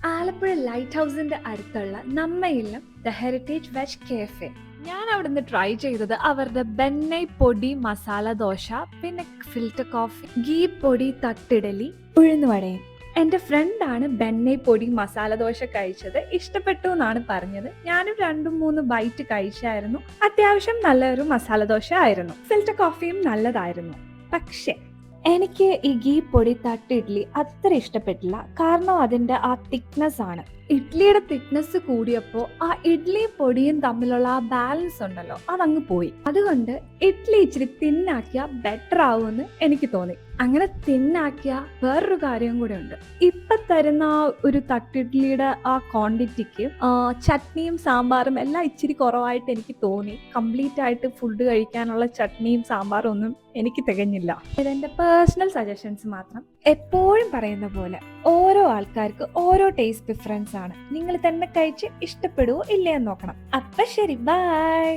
Alappuzha light ഹൗസിന്റെ അടുത്തുള്ള നമ്മയിലും the heritage veg കേഫെ. ഞാൻ അവിടുന്ന് ട്രൈ ചെയ്തത് അവരുടെ ബെന്നൈ പൊടി മസാല ദോശ, പിന്നെ ഫിൽറ്റർ കോഫി, ഗീ പൊടി തട്ടിടലി, ഉഴുന്നുവടയും. എന്റെ ഫ്രണ്ടാണ് ബെന്നൈ പൊടി മസാല ദോശ കഴിച്ചത്, ഇഷ്ടപ്പെട്ടു എന്നാണ് പറഞ്ഞത്. ഞാനും 2-3 ബൈറ്റ് കഴിച്ചായിരുന്നു. അത്യാവശ്യം നല്ലൊരു മസാല ദോശ ആയിരുന്നു. ഫിൽറ്റർ കോഫിയും നല്ലതായിരുന്നു. പക്ഷെ എനിക്ക് ഈ ഗീ പൊടി തട്ട് ഇഡ്ഡലി അത്ര ഇഷ്ടപ്പെട്ടില്ല. കാരണം അതിന്റെ ആ തിക്നെസ് ആണ്. ഇഡ്ഡലിയുടെ തിക്നെസ് കൂടിയപ്പോൾ ആ ഇഡ്ഡലിയും പൊടിയും തമ്മിലുള്ള ആ ബാലൻസ് ഉണ്ടല്ലോ, അതങ്ങ് പോയി. അതുകൊണ്ട് ഇഡ്ഡലി ഇച്ചിരി തിന്നാക്കിയ ബെറ്റർ ആവുമെന്ന് എനിക്ക് തോന്നി. അങ്ങനെ തിന്നാക്കിയ വേറൊരു കാര്യം കൂടെ ഉണ്ട്. ഇപ്പൊ തരുന്ന ആ ഒരു തട്ടിഡ്ഡലിയുടെ ആ ക്വാണ്ടിറ്റിക്ക് ചട്നിയും സാമ്പാറും എല്ലാം ഇച്ചിരി കുറവായിട്ട് എനിക്ക് തോന്നി. കംപ്ലീറ്റ് ആയിട്ട് ഫുഡ് കഴിക്കാനുള്ള ചട്നിയും സാമ്പാറും ഒന്നും എനിക്ക് തികഞ്ഞില്ല. ഇതെന്റെ പേഴ്സണൽ സജഷൻസ് മാത്രം. എപ്പോഴും പറയുന്ന പോലെ ഓരോ ആൾക്കാർക്ക് ഓരോ ടേസ്റ്റ് ഡിഫറൻസ് ആണ്. നിങ്ങൾ തന്നെ കഴിച്ച് ഇഷ്ടപ്പെടുവോ ഇല്ലയെന്ന് നോക്കണം. അപ്പൊ ശരി, ബൈ.